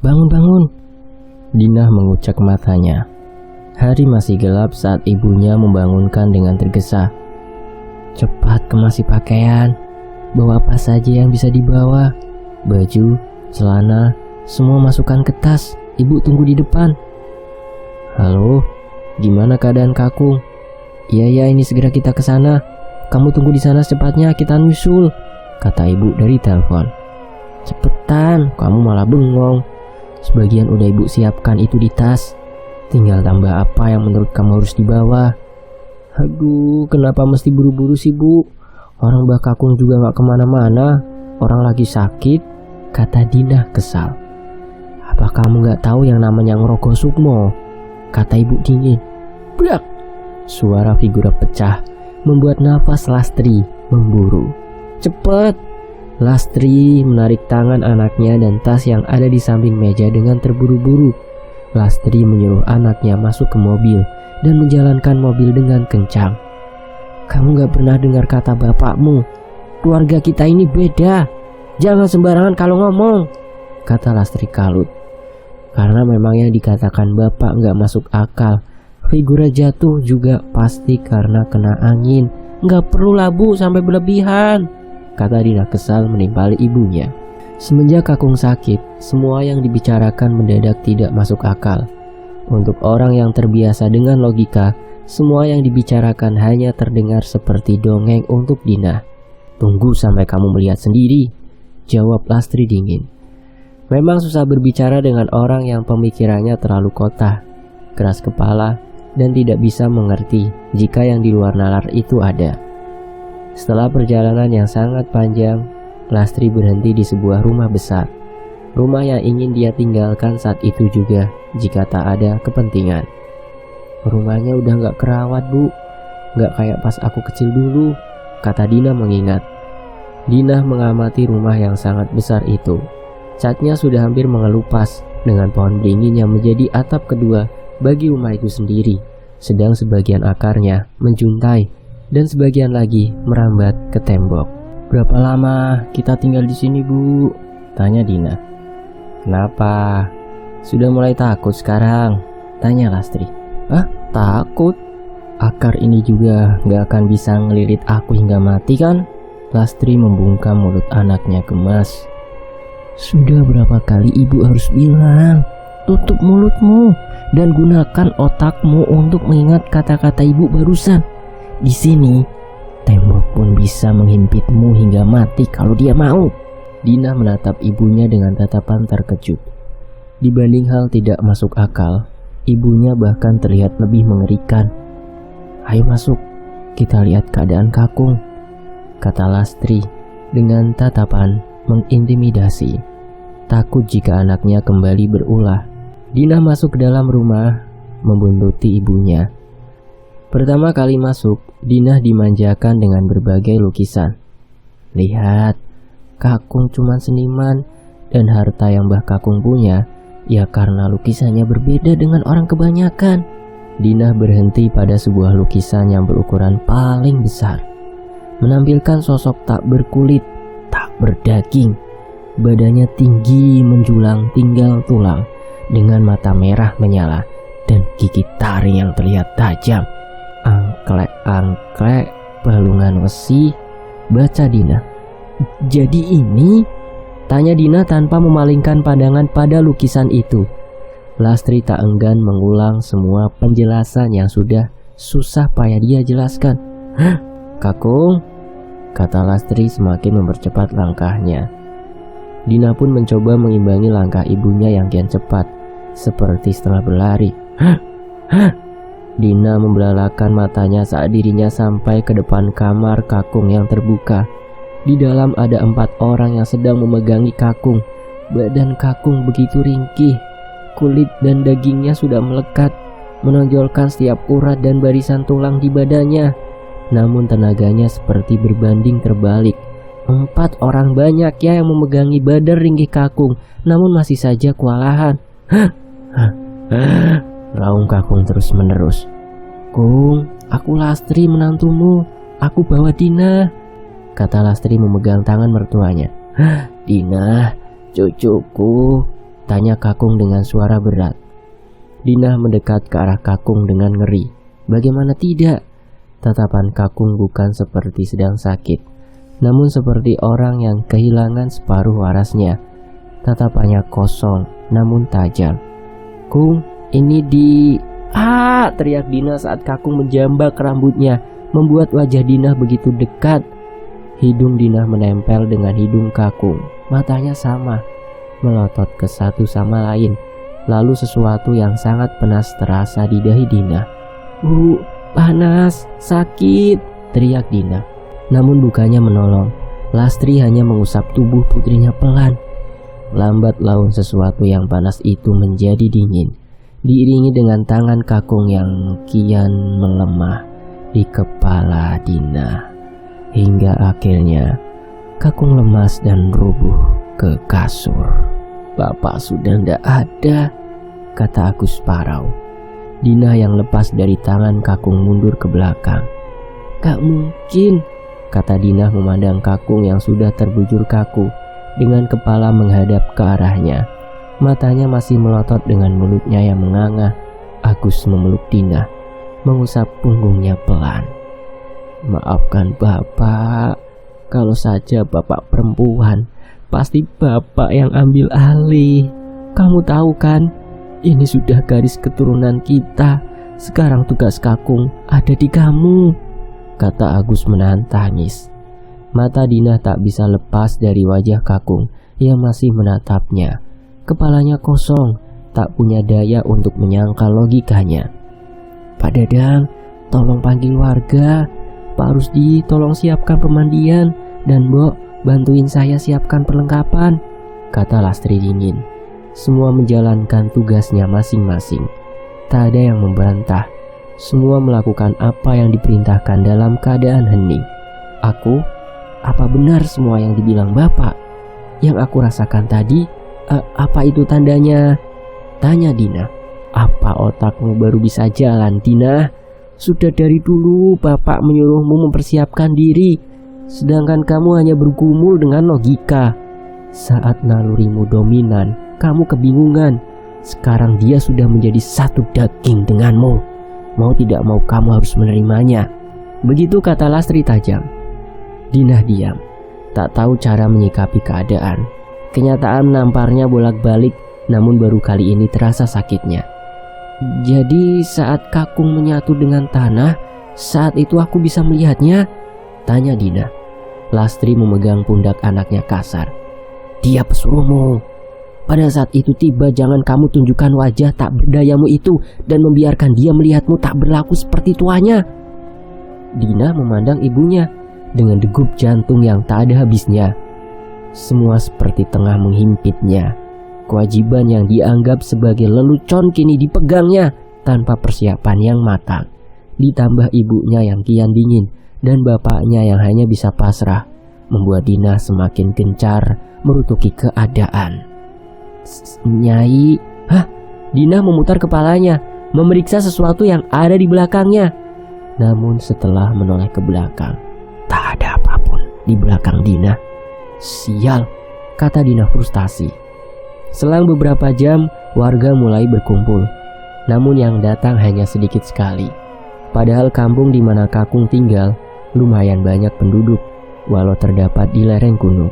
bangun bangun. Dinah mengucek matanya. Hari masih gelap saat ibunya membangunkan dengan tergesa. Cepat kemasi pakaian, bawa apa saja yang bisa dibawa. Baju, celana, semua masukkan ke tas. Ibu tunggu di depan. Halo, gimana keadaan Kakung? Iya, ini segera kita ke sana. Kamu tunggu di sana secepatnya, kita nyusul, kata ibu dari telepon. Cepetan, kamu malah bengong. Sebagian udah ibu siapkan itu di tas. Tinggal tambah apa yang menurut kamu harus dibawa. Aduh, kenapa mesti buru-buru sih bu? Orang Mbak Kakung juga gak kemana-mana. Orang lagi sakit, kata Dinah kesal. Apa kamu gak tahu yang namanya ngerokok Sukmo? Kata ibu dingin. Brak! Suara figura pecah membuat nafas Lastri memburu. Cepet! Lastri menarik tangan anaknya dan tas yang ada di samping meja dengan terburu-buru. Lastri menyuruh anaknya masuk ke mobil dan menjalankan mobil dengan kencang. Kamu gak pernah dengar kata bapakmu, keluarga kita ini beda. Jangan sembarangan kalau ngomong, kata Lastri kalut. Karena memang yang dikatakan bapak gak masuk akal. Figura jatuh juga pasti karena kena angin. Gak perlu labu sampai berlebihan, kata Dinah kesal menimpali ibunya. Semenjak Kakung sakit, semua yang dibicarakan mendadak tidak masuk akal. Untuk orang yang terbiasa dengan logika, semua yang dibicarakan hanya terdengar seperti dongeng untuk Dinah. Tunggu sampai kamu melihat sendiri, jawab Lastri dingin. Memang susah berbicara dengan orang yang pemikirannya terlalu kota, keras kepala, dan tidak bisa mengerti jika yang di luar nalar itu ada. Setelah perjalanan yang sangat panjang, Lastri berhenti di sebuah rumah besar. Rumah yang ingin dia tinggalkan saat itu juga jika tak ada kepentingan. Rumahnya udah gak kerawat bu, gak kayak pas aku kecil dulu, kata Dinah mengingat. Dinah mengamati rumah yang sangat besar itu. Catnya sudah hampir mengelupas dengan pohon beringin yang menjadi atap kedua bagi rumah itu sendiri. Sedang sebagian akarnya menjuntai dan sebagian lagi merambat ke tembok. Berapa lama kita tinggal di sini bu? Tanya Dinah. Kenapa? Sudah mulai takut sekarang? Tanya Lastri. Ah, takut? Akar ini juga gak akan bisa ngelilit aku hingga mati kan? Lastri membungkam mulut anaknya gemas. Sudah berapa kali ibu harus bilang, tutup mulutmu dan gunakan otakmu untuk mengingat kata-kata ibu barusan. Di sini, tembok pun bisa menghimpitmu hingga mati kalau dia mau. Dinah menatap ibunya dengan tatapan terkejut. Dibanding hal tidak masuk akal, ibunya bahkan terlihat lebih mengerikan. Ayo masuk, kita lihat keadaan Kakung, kata Lastri dengan tatapan mengintimidasi. Takut jika anaknya kembali berulah, Dinah masuk ke dalam rumah membuntuti ibunya. Pertama kali masuk, Dinah dimanjakan dengan berbagai lukisan. Lihat, Kakung cuma seniman, dan harta yang Mbah Kakung punya ya karena lukisannya berbeda dengan orang kebanyakan. Dinah berhenti pada sebuah lukisan yang berukuran paling besar, menampilkan sosok tak berkulit, tak berdaging. Badannya tinggi menjulang tinggal tulang, dengan mata merah menyala dan gigi taring yang terlihat tajam. Angklek-angklek balungan besi, baca Dinah. Jadi ini? Tanya Dinah tanpa memalingkan pandangan pada lukisan itu. Lastri tak enggan mengulang semua penjelasan yang sudah susah payah dia jelaskan. Hah? Kakung? Kata Lastri semakin mempercepat langkahnya. Dinah pun mencoba mengimbangi langkah ibunya yang kian cepat, seperti setelah berlari. Hah? Hah? Dinah membelalakan matanya saat dirinya sampai ke depan kamar Kakung yang terbuka. Di dalam ada 4 orang yang sedang memegangi Kakung. Badan Kakung begitu ringkih, kulit dan dagingnya sudah melekat, menonjolkan setiap urat dan barisan tulang di badannya. Namun tenaganya seperti berbanding terbalik. 4 orang banyak ya yang memegangi badan ringkih Kakung, namun masih saja kewalahan. Raung Kakung terus menerus. Kung, aku Lastri menantumu, aku bawa Dinah, kata Lastri memegang tangan mertuanya. Dinah, cucuku, Tanya Kakung dengan suara berat. Dinah mendekat ke arah Kakung dengan ngeri. Bagaimana tidak? Tatapan Kakung bukan seperti sedang sakit, namun seperti orang yang kehilangan separuh warasnya. Tatapannya kosong namun tajam. "Kung, ini di..." "Ah!" teriak Dinah saat Kakung menjambak rambutnya, membuat wajah Dinah begitu dekat. Hidung Dinah menempel dengan hidung Kakung. Matanya sama, melotot ke satu sama lain. Lalu sesuatu yang sangat panas terasa di dahi Dinah. "Bu, panas, sakit!" teriak Dinah. Namun bukannya menolong. Lastri hanya mengusap tubuh putrinya pelan. Lambat laun sesuatu yang panas itu menjadi dingin, diiringi dengan tangan Kakung yang kian melemah di kepala Dinah. Hingga akhirnya Kakung lemas dan rubuh ke kasur. "Bapak sudah tidak ada," kata Agus Parau. Dinah yang lepas dari tangan Kakung mundur ke belakang. "Gak mungkin," kata Dinah memandang Kakung yang sudah terbujur kaku, dengan kepala menghadap ke arahnya. Matanya masih melotot dengan mulutnya yang menganga. Agus memeluk Dinah, mengusap punggungnya pelan. "Maafkan Bapak, kalau saja Bapak perempuan, pasti Bapak yang ambil alih. Kamu tahu kan, ini sudah garis keturunan kita. Sekarang tugas Kakung ada di kamu," kata Agus menahan tangis. Mata Dinah tak bisa lepas dari wajah Kakung yang masih menatapnya. Kepalanya kosong, tak punya daya untuk menyangkal logikanya. "Pak Dadang, tolong panggil warga. Pak Rusdi, tolong siapkan pemandian. Dan Mbok, bantuin saya siapkan perlengkapan," kata Lastri dingin. Semua menjalankan tugasnya masing-masing. Tak ada yang membantah. Semua melakukan apa yang diperintahkan dalam keadaan hening. "Aku, apa benar semua yang dibilang Bapak? Yang aku rasakan tadi, apa itu tandanya?" tanya Dinah. "Apa otakmu baru bisa jalan, Dinah? Sudah dari dulu Bapak menyuruhmu mempersiapkan diri, sedangkan kamu hanya bergumul dengan logika. Saat nalurimu dominan, kamu kebingungan. Sekarang dia sudah menjadi satu daging denganmu. Mau tidak mau kamu harus menerimanya." Begitu kata Lastri tajam. Dinah diam, tak tahu cara menyikapi keadaan. Kenyataan menamparnya bolak-balik, namun baru kali ini terasa sakitnya. "Jadi saat Kakung menyatu dengan tanah, saat itu aku bisa melihatnya?" tanya Dinah. Lastri memegang pundak anaknya kasar. "Dia pesuruhmu. Pada saat itu tiba, jangan kamu tunjukkan wajah tak berdayamu itu dan membiarkan dia melihatmu tak berlaku seperti tuanya." Dinah memandang ibunya dengan degup jantung yang tak ada habisnya. Semua seperti tengah menghimpitnya. Kewajiban yang dianggap sebagai lelucon kini dipegangnya tanpa persiapan yang matang. Ditambah ibunya yang kian dingin dan bapaknya yang hanya bisa pasrah, membuat Dinah semakin gencar merutuki keadaan. "Nyai..." "Hah?" Dinah memutar kepalanya, memeriksa sesuatu yang ada di belakangnya. Namun setelah menoleh ke belakang, tak ada apapun di belakang Dinah. "Sial," kata Dinah frustasi. Selang beberapa jam, warga mulai berkumpul. Namun yang datang hanya sedikit sekali. Padahal kampung di mana Kakung tinggal lumayan banyak penduduk, walau terdapat di lereng gunung.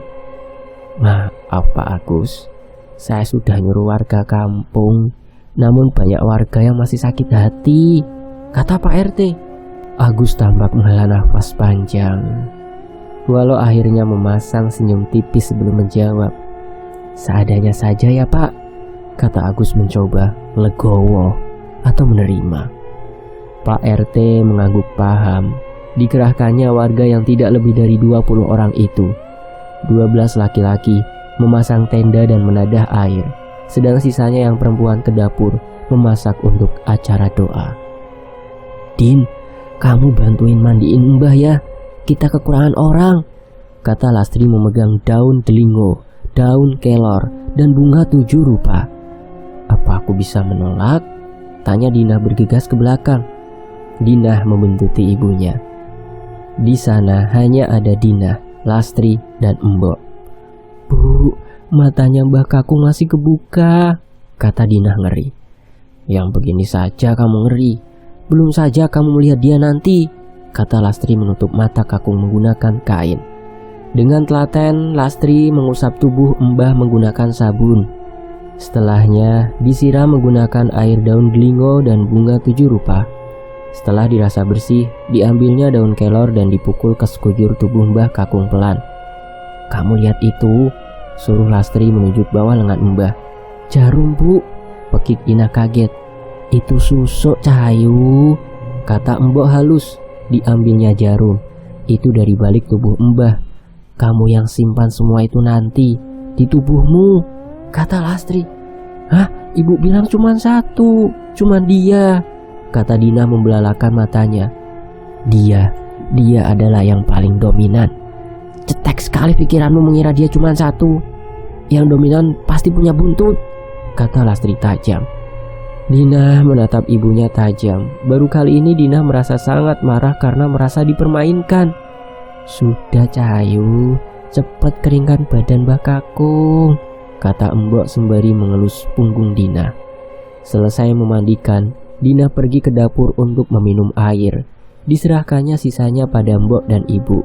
"Maaf Pak Agus, saya sudah nyuruh warga kampung, namun banyak warga yang masih sakit hati," kata Pak RT. Agus tampak menghela nafas panjang, walau akhirnya memasang senyum tipis sebelum menjawab. "Seadanya saja ya Pak," kata Agus mencoba legowo atau menerima. Pak RT mengangguk paham. Dikerahkannya warga yang tidak lebih dari 20 orang itu. 12 laki-laki memasang tenda dan menadah air, sedang sisanya yang perempuan ke dapur memasak untuk acara doa. "Din, kamu bantuin mandiin Mbah ya, kita kekurangan orang," kata Lastri memegang daun delingo, daun kelor, dan bunga 7 rupa. "Apa aku bisa menolak?" tanya Dinah bergegas ke belakang. Dinah membuntuti ibunya. Di sana hanya ada Dinah, Lastri, dan Embok. "Bu, Matanya Mbah Kakung masih kebuka, kata Dinah ngeri. Yang begini saja kamu ngeri, belum saja kamu melihat dia nanti, kata Lastri menutup mata Kakung menggunakan kain. Dengan telaten, Lastri mengusap tubuh Mbah menggunakan sabun. Setelahnya disiram menggunakan air daun gelingo dan bunga 7 rupa. Setelah dirasa bersih, diambilnya daun kelor dan dipukul ke sekujur tubuh Mbah Kakung pelan. Kamu lihat itu, suruh Lastri menunjuk bawah lengan Mbah. Jarum, Bu, pekik Dinah kaget. Itu susuk Cahayu, kata Mbok halus. Diambilnya jarum, itu dari balik tubuh Mbah. Kamu yang simpan semua itu nanti di tubuhmu, kata Lastri. Hah, ibu bilang cuma satu, cuma dia, kata Dinah membelalakan matanya. Dia adalah yang paling dominan. Cetek sekali pikiranmu mengira dia cuma satu. Yang dominan pasti punya buntut, kata Lastri tajam. Dinah menatap ibunya tajam. Baru kali ini Dinah merasa sangat marah karena merasa dipermainkan. Sudah Cahayu, cepat keringkan badan Mbah Kakung, kata Mbok sembari mengelus punggung Dinah. Selesai memandikan, Dinah pergi ke dapur untuk meminum air. Diserahkannya sisanya pada Mbok dan ibu.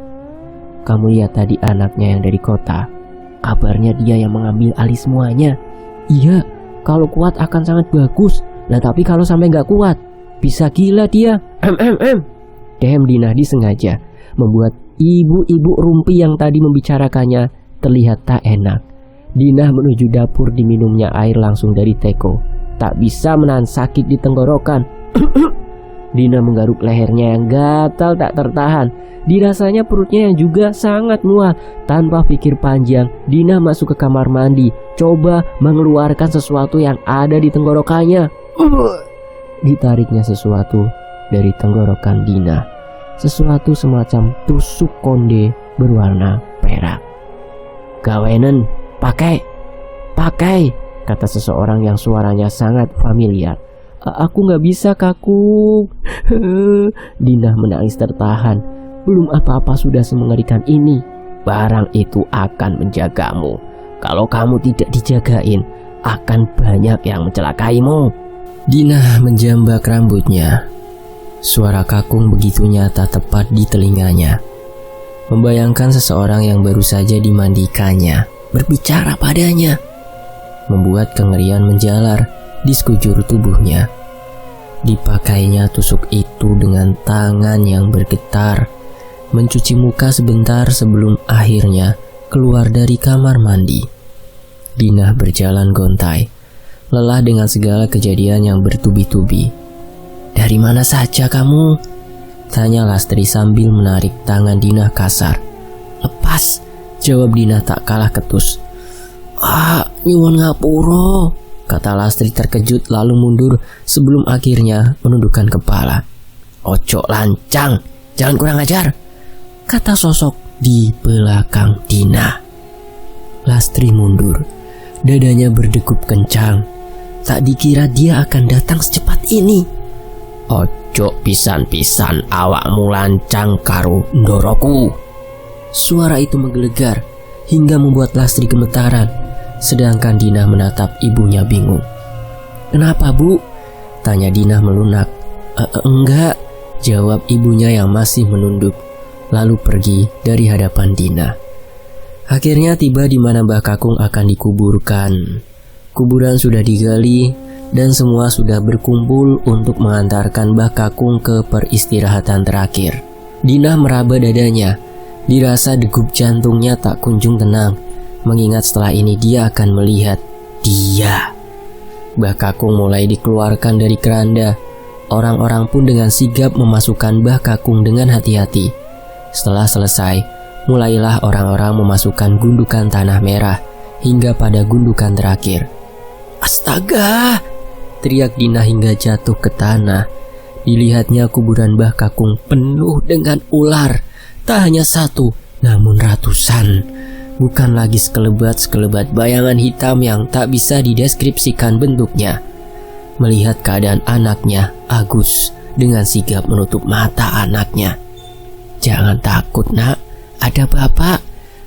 Kamu lihat tadi anaknya yang dari kota. Kabarnya dia yang mengambil alih semuanya. Iya, kalau kuat akan sangat bagus. Nah tapi kalau sampai gak kuat, bisa gila dia. Dem Dinah disengaja membuat ibu-ibu rumpi yang tadi membicarakannya terlihat tak enak. Dinah menuju dapur diminumnya air langsung dari teko. Tak bisa menahan sakit di tenggorokan. Dinah menggaruk lehernya yang gatal tak tertahan. Dirasanya perutnya yang juga sangat mual. Tanpa pikir panjang, Dinah masuk ke kamar mandi, coba mengeluarkan sesuatu yang ada di tenggorokannya. Ditariknya sesuatu dari tenggorokan Dinah. Sesuatu semacam tusuk konde berwarna perak. Gawenen, pakai, kata seseorang yang suaranya sangat familiar. Aku gak bisa Kakung. Dinah menangis tertahan. Belum apa-apa sudah semengerikan ini. Barang itu akan menjagamu. Kalau kamu tidak dijagain, akan banyak yang mencelakaimu. Dinah menjambak rambutnya. Suara Kakung begitu nyata tepat di telinganya. Membayangkan seseorang yang baru saja dimandikannya berbicara padanya, membuat kengerian menjalar di sekujur tubuhnya. Dipakainya tusuk itu dengan tangan yang bergetar, mencuci muka sebentar sebelum akhirnya keluar dari kamar mandi. Dinah berjalan gontai, lelah dengan segala kejadian yang bertubi-tubi. Dari mana saja kamu? Tanya Lastri sambil menarik tangan Dinah kasar. Lepas, jawab Dinah tak kalah ketus. Nyuwun ngapura, kata Lastri terkejut lalu mundur sebelum akhirnya menundukkan kepala. Ojo lancang, jangan kurang ajar, kata sosok di belakang Dinah. Lastri mundur, dadanya berdegup kencang. Tak dikira dia akan datang secepat ini. Ojo pisan-pisan awakmu lancang karo ndoroku. Suara itu menggelegar hingga membuat Lastri gemetaran. Sedangkan Dinah menatap ibunya bingung. Kenapa Bu? Tanya Dinah melunak. Enggak, jawab ibunya yang masih menunduk. Lalu pergi dari hadapan Dinah. Akhirnya tiba di mana Mbah Kakung akan dikuburkan. Kuburan sudah digali dan semua sudah berkumpul untuk mengantarkan Mbah Kakung ke peristirahatan terakhir. Dinah meraba dadanya. Dirasa degup jantungnya tak kunjung tenang, mengingat setelah ini dia akan melihat dia. Mbah Kakung mulai dikeluarkan dari keranda. Orang-orang pun dengan sigap memasukkan Mbah Kakung dengan hati-hati. Setelah selesai, mulailah orang-orang memasukkan gundukan tanah merah hingga pada gundukan terakhir. Astaga! Teriak Dinah hingga jatuh ke tanah. Dilihatnya kuburan Mbah Kakung penuh dengan ular. Tak hanya satu, namun ratusan. Bukan lagi sekelebat-sekelebat bayangan hitam yang tak bisa dideskripsikan bentuknya. Melihat keadaan anaknya, Agus dengan sigap menutup mata anaknya. Jangan takut nak, ada bapak,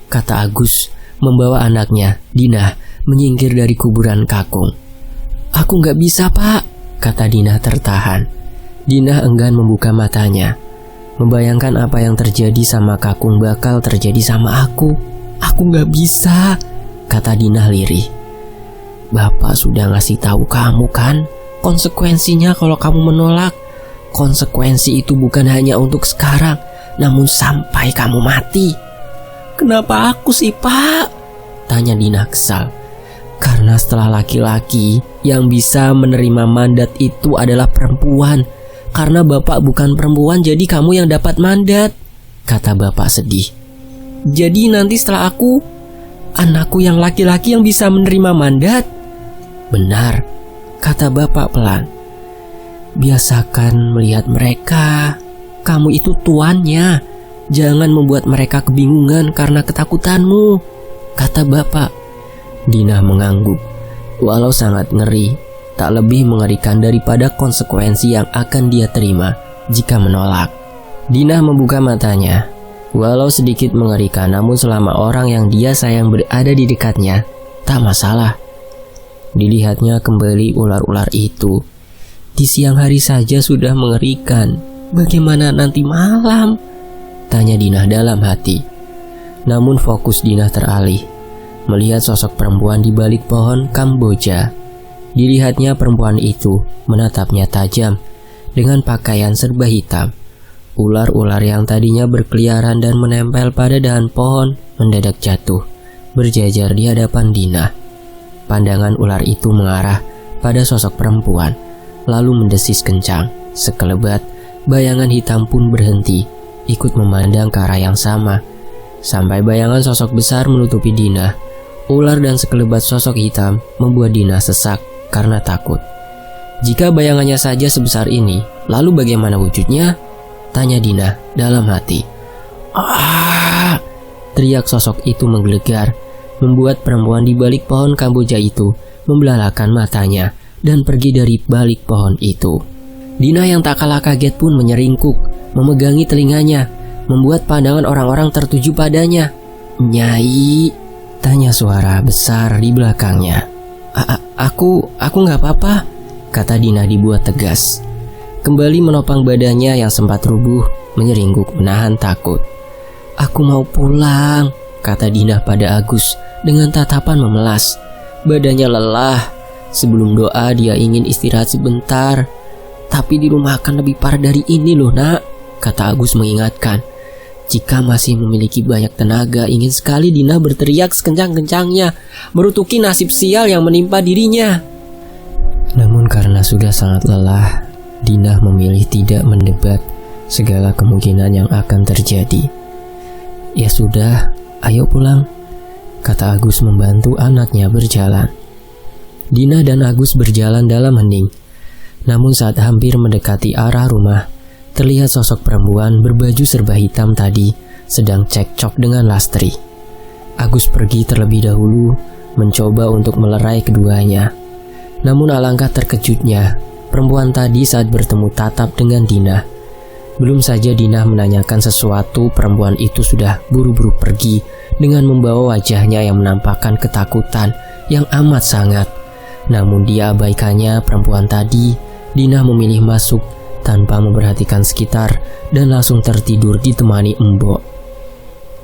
kata Agus membawa anaknya, Dina, menyingkir dari kuburan kakung. "Aku gak bisa, Pak," kata Dina tertahan. Dina enggan membuka matanya. Membayangkan apa yang terjadi sama kakung bakal terjadi sama aku. "Aku gak bisa," kata Dina lirih. "Bapak sudah ngasih tahu kamu kan, konsekuensinya kalau kamu menolak. Konsekuensi itu bukan hanya untuk sekarang, namun sampai kamu mati." "Kenapa aku sih, Pak?" tanya Dina kesal. "Karena setelah laki-laki yang bisa menerima mandat itu adalah perempuan. Karena bapak bukan perempuan, jadi kamu yang dapat mandat," kata bapak sedih. "Jadi nanti setelah aku, anakku yang laki-laki yang bisa menerima mandat?" "Benar," kata bapak pelan. "Biasakan melihat mereka. Kamu itu tuannya. Jangan membuat mereka kebingungan karena ketakutanmu," kata bapak. Dina mengangguk. Walau sangat ngeri, tak lebih mengerikan daripada konsekuensi yang akan dia terima jika menolak. Dina membuka matanya. Walau sedikit mengerikan, namun selama orang yang dia sayang berada di dekatnya, tak masalah. Dilihatnya kembali ular-ular itu. Di siang hari saja sudah mengerikan. Bagaimana nanti malam? Tanya Dina dalam hati. Namun fokus Dina teralih, melihat sosok perempuan di balik pohon Kamboja. Dilihatnya perempuan itu menatapnya tajam dengan pakaian serba hitam. Ular-ular yang tadinya berkeliaran dan menempel pada dahan pohon mendadak jatuh, berjajar di hadapan Dina. Pandangan ular itu mengarah pada sosok perempuan, lalu mendesis kencang. Sekelebat, bayangan hitam pun berhenti, ikut memandang ke arah yang sama. Sampai bayangan sosok besar menutupi Dina, ular dan sekelebat sosok hitam membuat Dina sesak karena takut. Jika bayangannya saja sebesar ini, lalu bagaimana wujudnya? Tanya Dina dalam hati. "Ah!" teriak sosok itu menggelegar, membuat perempuan di balik pohon Kamboja itu membelalakan matanya dan pergi dari balik pohon itu. Dina yang tak kalah kaget pun menyeringkuk, memegangi telinganya, membuat pandangan orang-orang tertuju padanya. "Nyai?" tanya suara besar di belakangnya. Aku nggak apa-apa," kata Dina dibuat tegas. Kembali menopang badannya yang sempat rubuh, menyeringkuk menahan takut. "Aku mau pulang," kata Dina pada Agus dengan tatapan memelas. Badannya lelah. Sebelum doa dia ingin istirahat sebentar. "Tapi di rumah akan lebih parah dari ini loh, Nak," kata Agus mengingatkan. Jika masih memiliki banyak tenaga, ingin sekali Dina berteriak sekencang-kencangnya, merutuki nasib sial yang menimpa dirinya. Namun karena sudah sangat lelah, Dina memilih tidak mendebat segala kemungkinan yang akan terjadi. "Ya sudah, ayo pulang," kata Agus membantu anaknya berjalan. Dina dan Agus berjalan dalam hening. Namun saat hampir mendekati arah rumah, terlihat sosok perempuan berbaju serba hitam tadi sedang cekcok dengan Lastri. Agus pergi terlebih dahulu, mencoba untuk melerai keduanya. Namun alangkah terkejutnya, perempuan tadi saat bertemu tatap dengan Dina. Belum saja Dina menanyakan sesuatu, perempuan itu sudah buru-buru pergi dengan membawa wajahnya yang menampakkan ketakutan yang amat sangat. Namun dia abaikannya perempuan tadi. Dina memilih masuk tanpa memperhatikan sekitar dan langsung tertidur ditemani Mbok.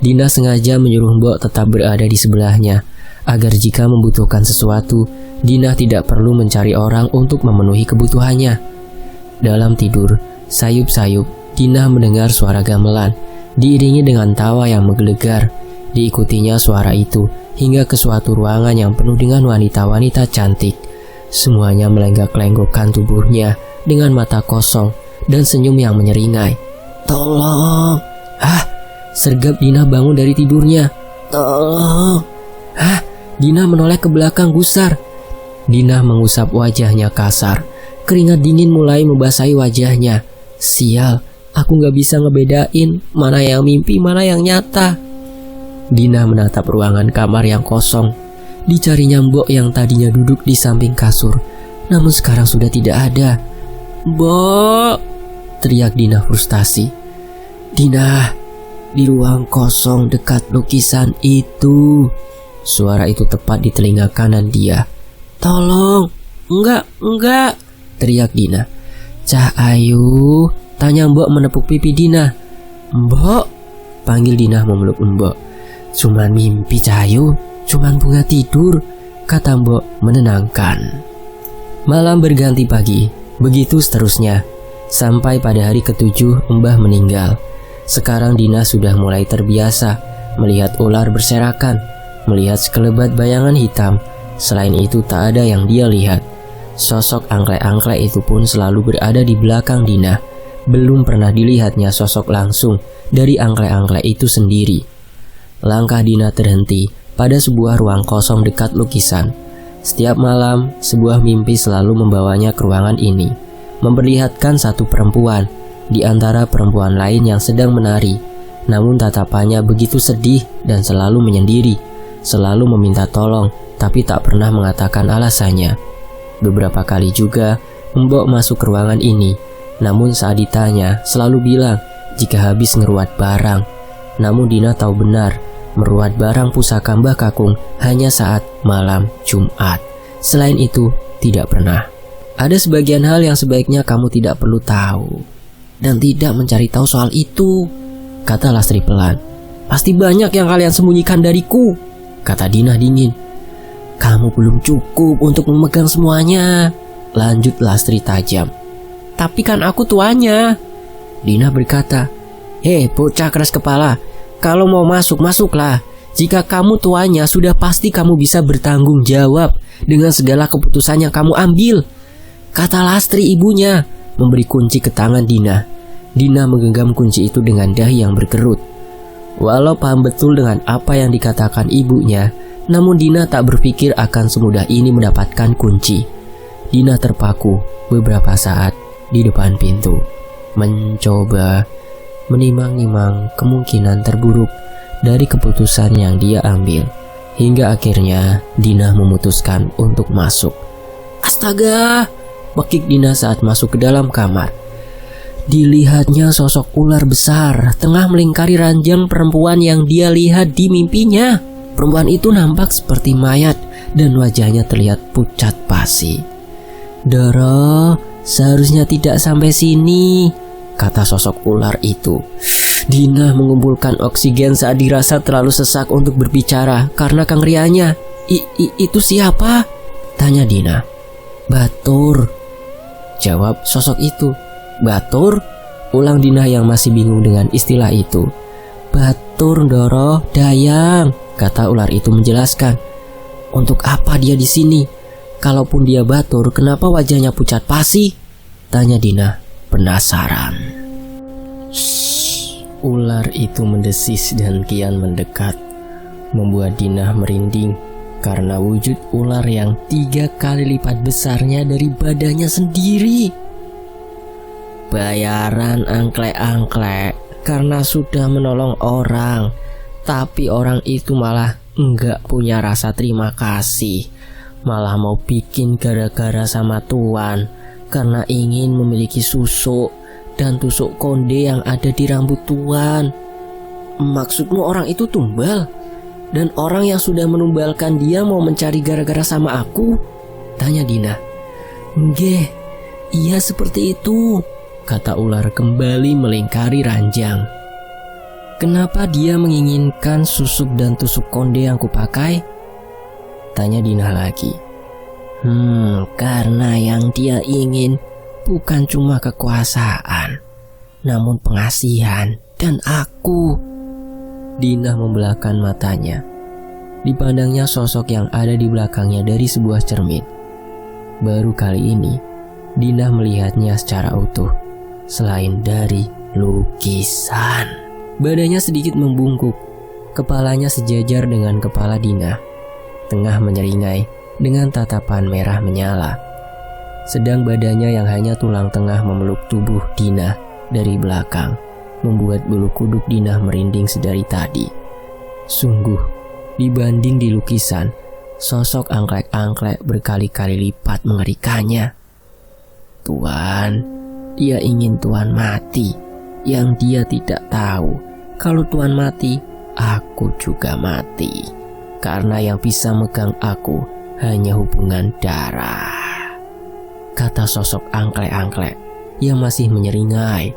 Dina sengaja menyuruh Mbok tetap berada di sebelahnya, agar jika membutuhkan sesuatu, Dina tidak perlu mencari orang untuk memenuhi kebutuhannya. Dalam tidur, sayup-sayup, Dina mendengar suara gamelan, diiringi dengan tawa yang menggelegar. Diikutinya suara itu hingga ke suatu ruangan yang penuh dengan wanita-wanita cantik. Semuanya melenggak-lenggokkan tubuhnya dengan mata kosong dan senyum yang menyeringai. "Tolong!" Sergap Dina bangun dari tidurnya. "Tolong!" Dina menoleh ke belakang gusar. Dina mengusap wajahnya kasar. Keringat dingin mulai membasahi wajahnya. Sial, aku gak bisa ngebedain mana yang mimpi, mana yang nyata. Dina menatap ruangan kamar yang kosong. Dicarinya Mbok yang tadinya duduk di samping kasur, namun sekarang sudah tidak ada. "Mbok!" teriak Dina frustasi. "Dina, di ruang kosong dekat lukisan itu," Suara itu tepat di telinga kanan dia. "Tolong, enggak," teriak Dina. "Cah Ayu," tanya Mbok menepuk pipi Dina. "Mbok," panggil Dina memeluk Mbok. "Cuman mimpi Cah Ayu, cuman bunga tidur," kata Mbok menenangkan. Malam berganti pagi, begitu seterusnya. Sampai pada hari ke-7 Mbah meninggal. Sekarang Dina sudah mulai terbiasa melihat ular berserakan, melihat sekelebat bayangan hitam. Selain itu tak ada yang dia lihat. Sosok angklek-angklek itu pun selalu berada di belakang Dina. Belum pernah dilihatnya sosok langsung dari angklek-angklek itu sendiri. Langkah Dina terhenti pada sebuah ruang kosong dekat lukisan. Setiap malam, sebuah mimpi selalu membawanya ke ruangan ini, memperlihatkan satu perempuan di antara perempuan lain yang sedang menari. Namun tatapannya begitu sedih dan selalu menyendiri, selalu meminta tolong, tapi tak pernah mengatakan alasannya. Beberapa kali juga Mbok masuk ke ruangan ini, namun saat ditanya selalu bilang jika habis ngeruat barang. Namun Dina tahu benar, meruat barang pusaka Mbah Kakung hanya saat malam Jumat. Selain itu, tidak pernah. Ada sebagian hal yang sebaiknya kamu tidak perlu tahu dan tidak mencari tahu soal itu, kata Lastri pelan. "Pasti banyak yang kalian sembunyikan dariku," kata Dina dingin. "Kamu belum cukup untuk memegang semuanya," lanjut Lastri tajam. "Tapi kan aku tuanya," Dina berkata. Bocah keras kepala, kalau mau masuk, masuklah. Jika kamu tuanya, sudah pasti kamu bisa bertanggung jawab dengan segala keputusan yang kamu ambil," kata Lastri ibunya, memberi kunci ke tangan Dina. Dina menggenggam kunci itu dengan dahi yang berkerut. Walau paham betul dengan apa yang dikatakan ibunya, namun Dina tak berpikir akan semudah ini mendapatkan kunci. Dina terpaku beberapa saat di depan pintu, mencoba menimang-nimang kemungkinan terburuk dari keputusan yang dia ambil. Hingga akhirnya Dina memutuskan untuk masuk. "Astaga!" bekik Dina saat masuk ke dalam kamar. Dilihatnya sosok ular besar tengah melingkari ranjang perempuan yang dia lihat di mimpinya. Perempuan itu nampak seperti mayat dan wajahnya terlihat pucat pasi. "Doro, seharusnya tidak sampai sini," kata sosok ular itu. Dina mengumpulkan oksigen saat dirasa terlalu sesak untuk berbicara karena kengeriannya. Itu siapa?" tanya Dina. "Batur," jawab sosok itu. "Batur?" ulang Dina yang masih bingung dengan istilah itu. "Batur, Doro, Dayang," kata ular itu menjelaskan. "Untuk apa dia di sini? Kalaupun dia Batur, kenapa wajahnya pucat pasi?" tanya Dina penasaran. "Shh," ular itu mendesis dan kian mendekat, membuat Dina merinding karena wujud ular yang 3 kali lipat besarnya dari badannya sendiri. "Bayaran angklek-angklek karena sudah menolong orang, tapi orang itu malah enggak punya rasa terima kasih, malah mau bikin gara-gara sama tuan karena ingin memiliki susuk dan tusuk konde yang ada di rambut tuan." "Maksudmu orang itu tumbal? Dan orang yang sudah menumbalkan dia mau mencari gara-gara sama aku?" tanya Dina. "Nggih, iya seperti itu," kata ular kembali melingkari ranjang. "Kenapa dia menginginkan susuk dan tusuk konde yang kupakai?" tanya Dina lagi. Karena yang dia ingin bukan cuma kekuasaan, namun pengasihan dan aku." Dina membelahkan matanya. Dipandangnya sosok yang ada di belakangnya dari sebuah cermin. Baru kali ini Dina melihatnya secara utuh, selain dari lukisan. Badannya sedikit membungkuk, kepalanya sejajar dengan kepala Dina, tengah menyeringai dengan tatapan merah menyala. Sedang badannya yang hanya tulang tengah memeluk tubuh Dina dari belakang, membuat bulu kuduk Dina merinding sedari tadi. Sungguh, dibanding di lukisan, sosok angklek-angklek berkali-kali lipat mengerikannya. "Tuan, dia ingin Tuan mati. Yang dia tidak tahu, kalau Tuan mati, aku juga mati," karena yang bisa megang aku hanya hubungan darah, kata sosok angklek-angklek yang masih menyeringai,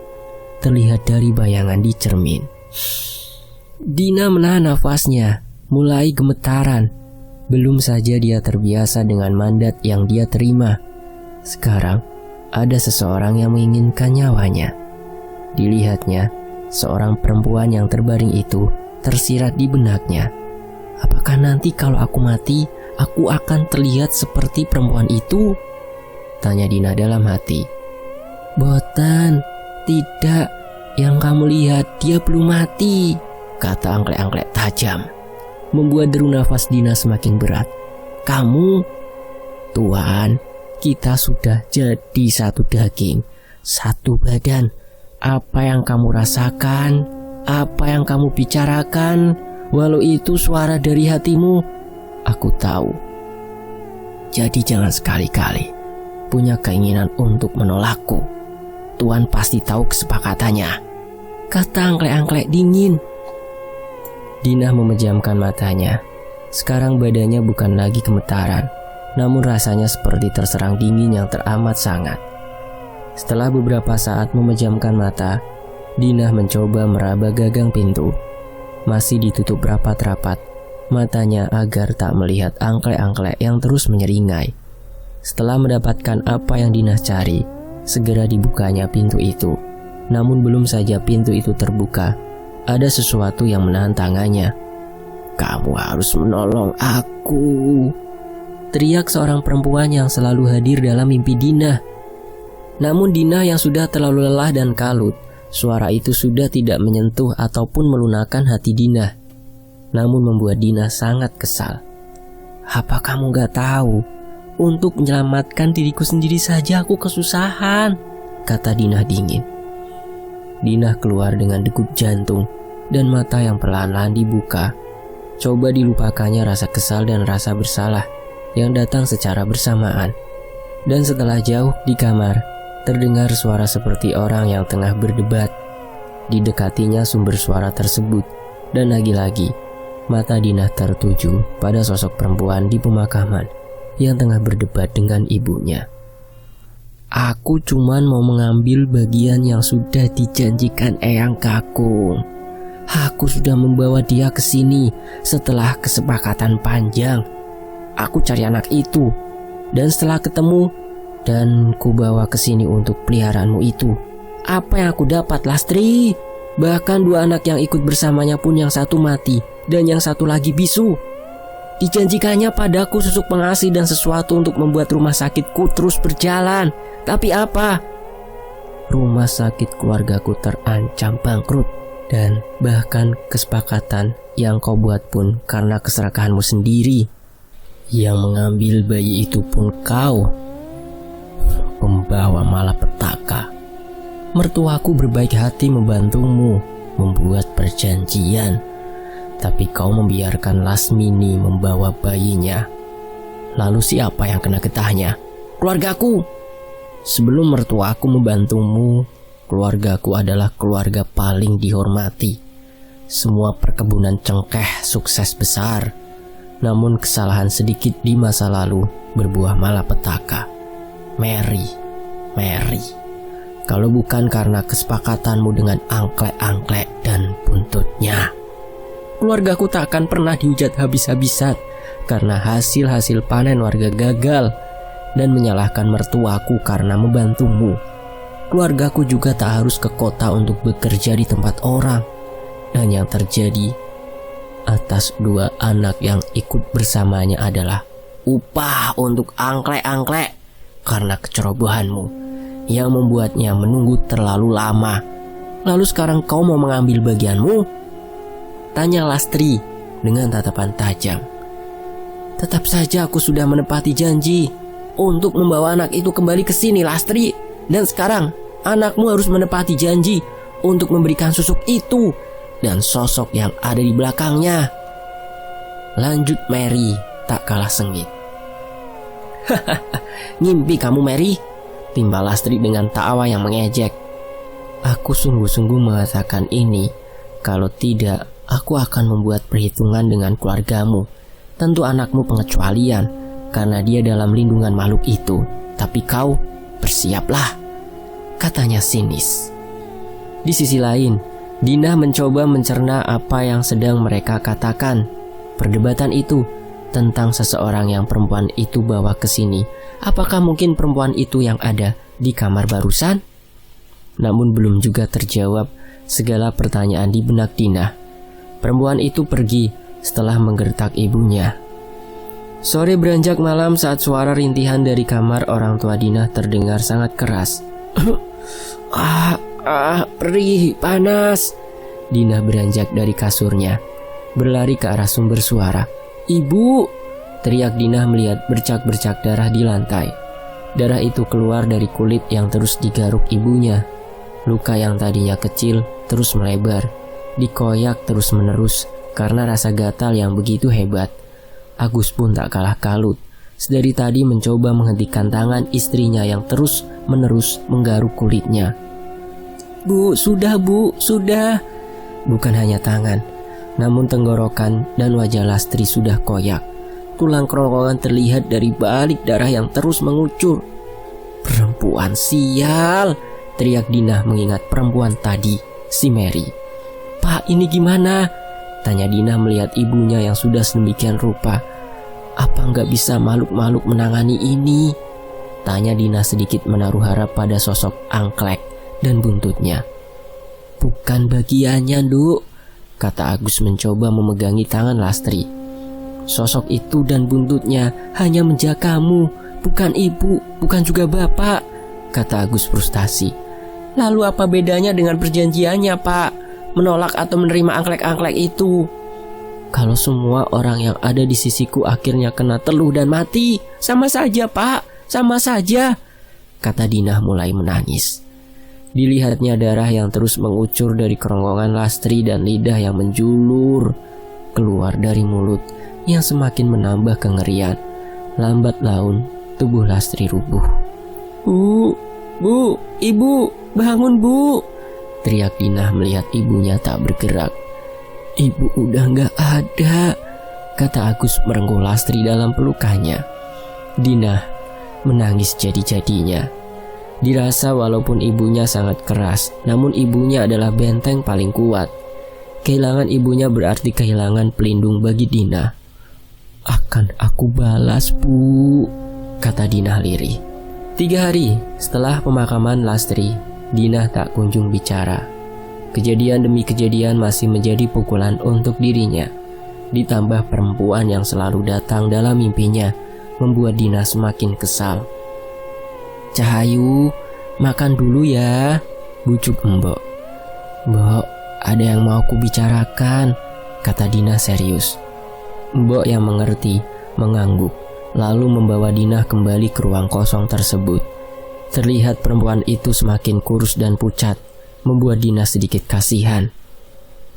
terlihat dari bayangan di cermin. Dina menahan nafasnya, mulai gemetaran. Belum saja dia terbiasa dengan mandat yang dia terima. Sekarang ada seseorang yang menginginkan nyawanya. Dilihatnya, seorang perempuan yang terbaring itu tersirat di benaknya. Apakah nanti kalau aku mati, aku akan terlihat seperti perempuan itu? Tanya Dina dalam hati. Boten, tidak. Yang kamu lihat dia belum mati, kata angklek-angklek tajam, membuat deru nafas Dina semakin berat. Kamu? Tuan, kita sudah jadi satu daging, satu badan. Apa yang kamu rasakan, apa yang kamu bicarakan, walau itu suara dari hatimu, aku tahu. Jadi jangan sekali-kali punya keinginan untuk menolakku. Tuan pasti tahu kesepakatannya, kata angklek-angklek dingin. Dina memejamkan matanya. Sekarang badannya bukan lagi gemetaran, namun rasanya seperti terserang dingin yang teramat sangat. Setelah beberapa saat memejamkan mata, Dina mencoba meraba gagang pintu. Masih ditutup rapat-rapat matanya agar tak melihat angklek-angklek yang terus menyeringai. Setelah mendapatkan apa yang Dina cari, segera dibukanya pintu itu. Namun belum saja pintu itu terbuka, ada sesuatu yang menahan tangannya. Kamu harus menolong aku, teriak seorang perempuan yang selalu hadir dalam mimpi Dina. Namun Dina yang sudah terlalu lelah dan kalut, suara itu sudah tidak menyentuh ataupun melunakkan hati Dina, namun membuat Dina sangat kesal. Apa kamu gak tahu, untuk menyelamatkan diriku sendiri saja aku kesusahan, kata Dina dingin. Dina keluar dengan degup jantung dan mata yang perlahan-lahan dibuka. Coba dilupakannya rasa kesal dan rasa bersalah yang datang secara bersamaan. Dan setelah jauh di kamar, terdengar suara seperti orang yang tengah berdebat. Didekatinya sumber suara tersebut, dan lagi-lagi mata Dina tertuju pada sosok perempuan di pemakaman yang tengah berdebat dengan ibunya. Aku cuman mau mengambil bagian yang sudah dijanjikan Eyang Kakung. Aku sudah membawa dia ke sini setelah kesepakatan panjang. Aku cari anak itu, dan setelah ketemu, dan ku bawa ke sini untuk peliharaanmu itu. Apa yang aku dapat, Lastri? Bahkan 2 anak yang ikut bersamanya pun yang satu mati dan yang satu lagi bisu. Dijanjikannya padaku susuk pengasih dan sesuatu untuk membuat rumah sakitku terus berjalan. Tapi apa? Rumah sakit keluargaku terancam bangkrut. Dan bahkan kesepakatan yang kau buat pun karena keserakahanmu sendiri. Yang mengambil bayi itu pun kau, pembawa malapetaka. Mertuaku berbaik hati membantumu membuat perjanjian, tapi kau membiarkan Lasmini membawa bayinya. Lalu siapa yang kena getahnya? Keluargaku. Sebelum mertuaku membantumu, keluargaku adalah keluarga paling dihormati. Semua perkebunan cengkeh sukses besar, namun kesalahan sedikit di masa lalu berbuah malapetaka. Mary, kalau bukan karena kesepakatanmu dengan angklek-angklek dan buntutnya, keluargaku tak akan pernah dihujat habis-habisan karena hasil-hasil panen warga gagal, dan menyalahkan mertuaku karena membantumu. Keluargaku juga tak harus ke kota untuk bekerja di tempat orang. Dan yang terjadi atas 2 anak yang ikut bersamanya adalah upah untuk angklek-angklek karena kecerobohanmu yang membuatnya menunggu terlalu lama. Lalu sekarang kau mau mengambil bagianmu? Tanya Lastri dengan tatapan tajam. Tetap saja aku sudah menepati janji untuk membawa anak itu kembali ke sini, Lastri. Dan sekarang anakmu harus menepati janji untuk memberikan susuk itu dan sosok yang ada di belakangnya. Lanjut Mary tak kalah sengit. Ngimpi kamu, Mary, timbal Lastri dengan tawa yang mengejek. Aku sungguh-sungguh mengatakan ini. Kalau tidak, aku akan membuat perhitungan dengan keluargamu tentu anakmu pengecualian karena dia dalam lindungan makhluk itu. Tapi kau bersiaplah, katanya sinis. Di sisi lain, Dinah mencoba mencerna apa yang sedang mereka katakan. Perdebatan itu tentang seseorang yang perempuan itu bawa ke sini. Apakah mungkin perempuan itu yang ada di kamar barusan? Namun belum juga terjawab segala pertanyaan di benak Dinah. Perempuan itu pergi setelah menggertak ibunya. Sore beranjak malam saat suara rintihan dari kamar orang tua Dinah terdengar sangat keras. Perih, panas. Dinah beranjak dari kasurnya, berlari ke arah sumber suara. Ibu, teriak Dinah melihat bercak-bercak darah di lantai. Darah itu keluar dari kulit yang terus digaruk ibunya. Luka yang tadinya kecil terus melebar, dikoyak terus menerus karena rasa gatal yang begitu hebat. Agus pun tak kalah kalut. Sedari tadi mencoba menghentikan tangan istrinya yang terus menerus menggaruk kulitnya. Bu, sudah bu, sudah. Bukan hanya tangan, namun tenggorokan dan wajah Lastri sudah koyak. Tulang kerongkongan terlihat dari balik darah yang terus mengucur. Perempuan sial, teriak Dinah mengingat perempuan tadi, si Mary. Pak, ini gimana? Tanya Dinah melihat ibunya yang sudah sedemikian rupa. Apa nggak bisa makhluk-makhluk menangani ini? Tanya Dinah sedikit menaruh harap pada sosok angklek dan buntutnya. Bukan bagiannya, Nduk, kata Agus mencoba memegangi tangan Lastri. Sosok itu dan buntutnya hanya menjagamu, bukan ibu, bukan juga bapak, kata Agus frustasi. Lalu apa bedanya dengan perjanjiannya, Pak? Menolak atau menerima angklek-angklek itu? Kalau semua orang yang ada di sisiku akhirnya kena teluh dan mati, sama saja, Pak, sama saja, kata Dinah mulai menangis. Dilihatnya darah yang terus mengucur dari kerongkongan Lastri dan lidah yang menjulur keluar dari mulut yang semakin menambah kengerian. Lambat laun tubuh Lastri rubuh. Bu, ibu, bangun bu, teriak Dinah melihat ibunya tak bergerak. Ibu udah gak ada, kata Agus merengkuh Lastri dalam pelukannya. Dinah menangis jadi-jadinya. Dirasa walaupun ibunya sangat keras, namun ibunya adalah benteng paling kuat. Kehilangan ibunya berarti kehilangan pelindung bagi Dinah. Akan aku balas, Bu, kata Dinah lirih. 3 hari setelah pemakaman Lastri, Dinah tak kunjung bicara. Kejadian demi kejadian masih menjadi pukulan untuk dirinya. Ditambah perempuan yang selalu datang dalam mimpinya, membuat Dinah semakin kesal. Cahayu, makan dulu ya, bujuk Mbok. Mbok, ada yang mau ku bicarakan, kata Dinah serius. Mbok yang mengerti, mengangguk, lalu membawa Dinah kembali ke ruang kosong tersebut. Terlihat perempuan itu semakin kurus dan pucat, membuat Dinah sedikit kasihan.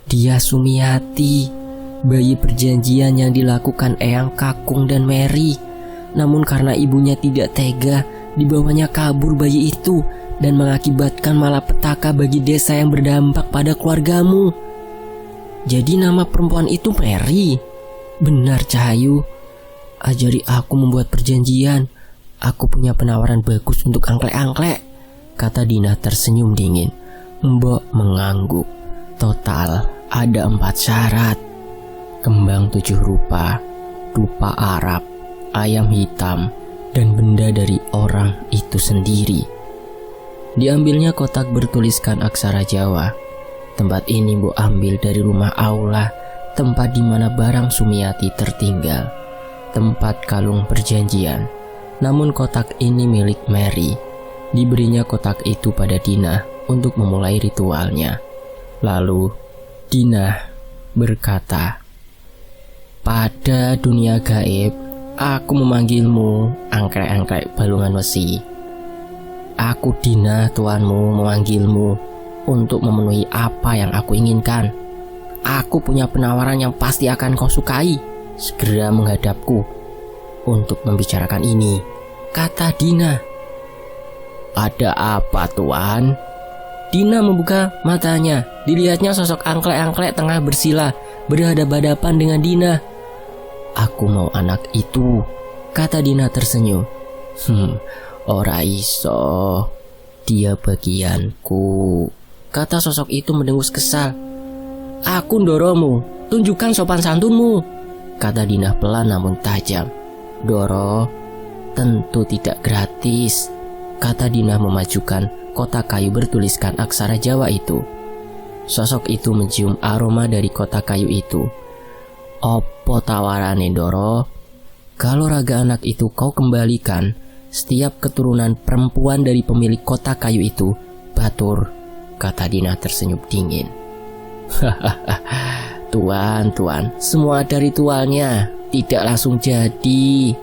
Dia Sumiati, bayi perjanjian yang dilakukan Eyang Kakung dan Mary. Namun karena ibunya tidak tega, dibawanya kabur bayi itu dan mengakibatkan malapetaka bagi desa yang berdampak pada keluargamu. Jadi nama perempuan itu Mary? Benar, Cahayu. Ajari aku membuat perjanjian. Aku punya penawaran bagus untuk angklek-angklek, kata Dinah tersenyum dingin. Mbok mengangguk. Total ada 4 syarat. Kembang 7 rupa, dupa Arab, ayam hitam, dan benda dari orang itu sendiri. Diambilnya kotak bertuliskan aksara Jawa. Tempat ini Mbok ambil dari rumah aula, tempat di mana barang Sumiati tertinggal, tempat kalung perjanjian. Namun kotak ini milik Mary. Diberinya kotak itu pada Dinah untuk memulai ritualnya. Lalu Dinah berkata, pada dunia gaib, aku memanggilmu angklek-angklek balungan wesi. Aku Dinah tuanmu memanggilmu untuk memenuhi apa yang aku inginkan. Aku punya penawaran yang pasti akan kau sukai. Segera menghadapku untuk membicarakan ini, kata Dinah. Ada apa, Tuan? Dinah membuka matanya. Dilihatnya sosok angklek-angklek tengah bersila berhadapan-hadapan dengan Dinah. Aku mau anak itu, kata Dina tersenyum. Ora iso, dia bagianku, kata sosok itu mendengus kesal. Aku ndoromu, tunjukkan sopan santunmu, kata Dina pelan namun tajam. Doro, tentu tidak gratis, kata Dina memajukan kotak kayu bertuliskan aksara Jawa itu. Sosok itu mencium aroma dari kotak kayu itu. Opo tawarane Doro? Kalau raga anak itu kau kembalikan, setiap keturunan perempuan dari pemilik kotak kayu itu batur, kata Dina tersenyum dingin. Tuan, semua ada ritualnya, tidak langsung jadi.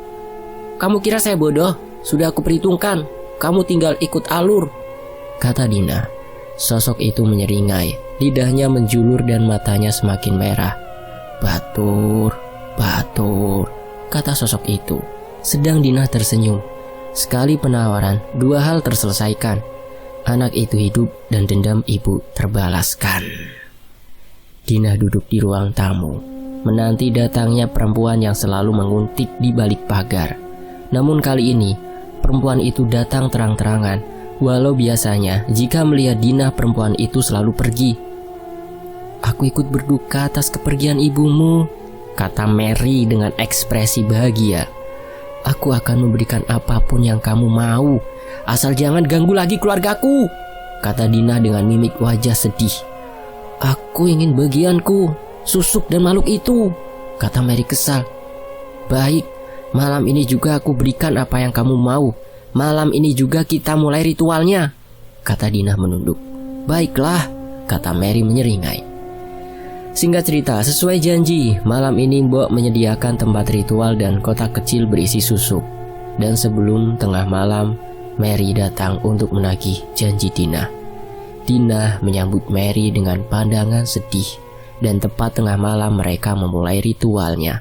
Kamu kira saya bodoh? Sudah aku perhitungkan, kamu tinggal ikut alur, kata Dina. Sosok itu menyeringai, lidahnya menjulur dan matanya semakin merah. Batur, kata sosok itu. Sedang Dina tersenyum. Sekali penawaran, dua hal terselesaikan. Anak itu hidup dan dendam ibu terbalaskan. Dina duduk di ruang tamu, menanti datangnya perempuan yang selalu menguntit di balik pagar. Namun kali ini, perempuan itu datang terang-terangan, walau biasanya jika melihat Dina perempuan itu selalu pergi. Aku ikut berduka atas kepergian ibumu, kata Mary dengan ekspresi bahagia. Aku akan memberikan apapun yang kamu mau, asal jangan ganggu lagi keluargaku, kata Dina dengan mimik wajah sedih. Aku ingin bagianku, susuk dan makhluk itu, kata Mary kesal. Baik, malam ini juga aku berikan apa yang kamu mau. Malam ini juga kita mulai ritualnya, kata Dina menunduk. Baiklah, kata Mary menyeringai. Singkat cerita, sesuai janji, malam ini Mbok menyediakan tempat ritual dan kotak kecil berisi susuk. Dan sebelum tengah malam, Mary datang untuk menagih janji Dina. Dina menyambut Mary dengan pandangan sedih, dan tepat tengah malam mereka memulai ritualnya.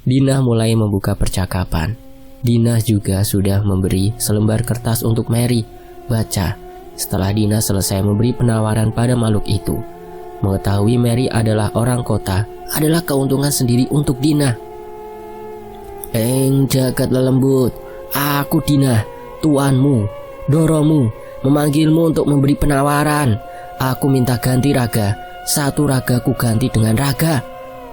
Dina mulai membuka percakapan. Dina juga sudah memberi selembar kertas untuk Mary. Baca. Setelah Dina selesai memberi penawaran pada makhluk itu, mengetahui Mary adalah orang kota adalah keuntungan sendiri untuk Dina. Jagat lelembut, aku Dina, tuanmu, Doromu, memanggilmu untuk memberi penawaran. Aku minta ganti raga. Satu raga ku ganti dengan raga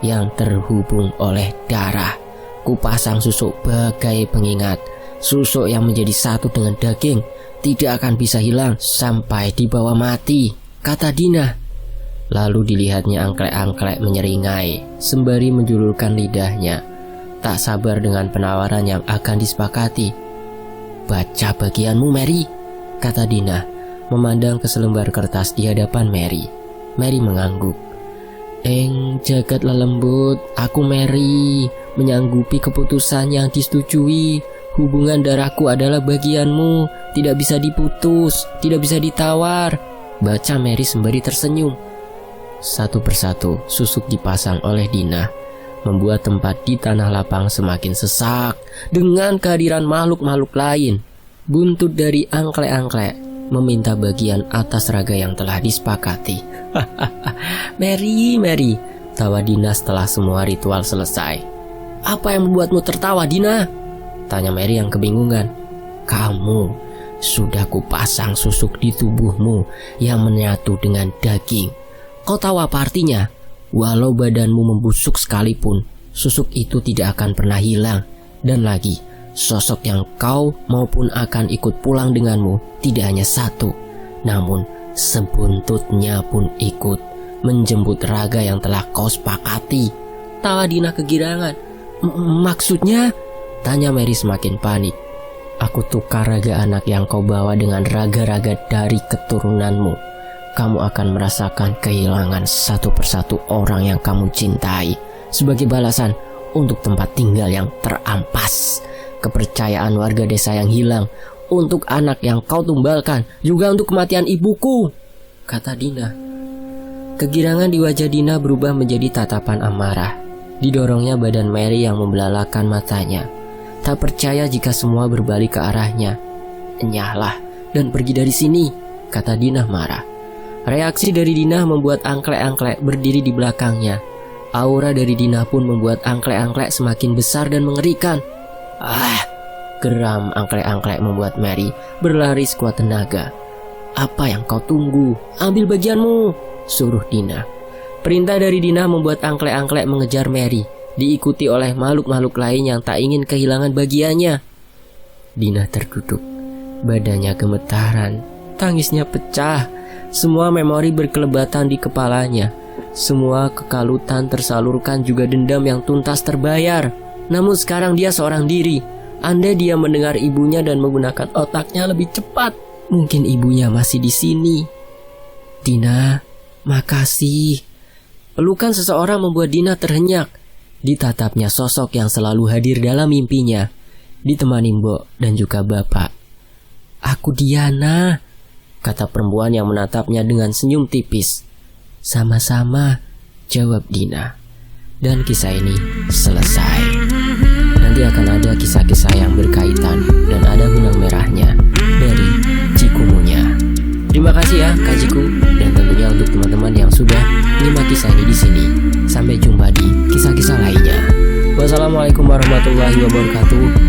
yang terhubung oleh darah. Ku pasang susuk bagai pengingat. Susuk yang menjadi satu dengan daging tidak akan bisa hilang sampai dibawa mati, kata Dina. Lalu dilihatnya angklek-angklek menyeringai sembari menjulurkan lidahnya, tak sabar dengan penawaran yang akan disepakati. Baca bagianmu Mary, kata Dina, memandang ke selembar kertas di hadapan Mary. Mary mengangguk. Jagat lelembut, aku Mary, menyanggupi keputusan yang disetujui. Hubungan darahku adalah bagianmu, tidak bisa diputus, tidak bisa ditawar, baca Mary sembari tersenyum. Satu persatu susuk dipasang oleh Dina, membuat tempat di tanah lapang semakin sesak dengan kehadiran makhluk-makhluk lain. Buntut dari angklek-angklek meminta bagian atas raga yang telah disepakati. Mary, tawa Dina setelah semua ritual selesai. Apa yang membuatmu tertawa, Dina? Tanya Mary yang kebingungan. Kamu, sudah kupasang susuk di tubuhmu yang menyatu dengan daging. Kau tahu apa artinya? Walau badanmu membusuk sekalipun, susuk itu tidak akan pernah hilang. Dan lagi, sosok yang kau maupun akan ikut pulang denganmu tidak hanya satu, namun sebuntutnya pun ikut menjemput raga yang telah kau sepakati. Tawa Dina kegirangan. Maksudnya? Tanya Mary semakin panik. Aku tukar raga anak yang kau bawa dengan raga-raga dari keturunanmu. Kamu akan merasakan kehilangan satu persatu orang yang kamu cintai sebagai balasan untuk tempat tinggal yang terampas, kepercayaan warga desa yang hilang, untuk anak yang kau tumbalkan, juga untuk kematian ibuku, kata Dina. Kegirangan di wajah Dina berubah menjadi tatapan amarah. Didorongnya badan Mary yang membelalakan matanya. Tak percaya jika semua berbalik ke arahnya. Enyahlah dan pergi dari sini, kata Dina marah. Reaksi dari Dina membuat angklek-angklek berdiri di belakangnya. Aura dari Dina pun membuat angklek-angklek semakin besar dan mengerikan. Geram angklek-angklek membuat Mary berlari sekuat tenaga. "Apa yang kau tunggu? Ambil bagianmu," suruh Dina. Perintah dari Dina membuat angklek-angklek mengejar Mary, diikuti oleh makhluk-makhluk lain yang tak ingin kehilangan bagiannya. Dina terduduk, badannya gemetaran, tangisnya pecah. Semua memori berkelebatan di kepalanya. Semua kekalutan tersalurkan, juga dendam yang tuntas terbayar. Namun sekarang dia seorang diri. Andai dia mendengar ibunya dan menggunakan otaknya lebih cepat, mungkin ibunya masih di sini. "Dina, makasih." Pelukan seseorang membuat Dina terhenyak. Ditatapnya sosok yang selalu hadir dalam mimpinya, ditemani Mbok dan juga Bapak. "Aku Diana," kata perempuan yang menatapnya dengan senyum tipis. "Sama-sama," jawab Dina. Dan kisah ini selesai. Nanti akan ada kisah-kisah yang berkaitan dan ada benang merahnya dari Cikumunya. Terima kasih ya Kak Ciku, dan tentunya untuk teman-teman yang sudah menyimak kisah ini di sini. Sampai jumpa di kisah-kisah lainnya. Wassalamualaikum warahmatullahi wabarakatuh.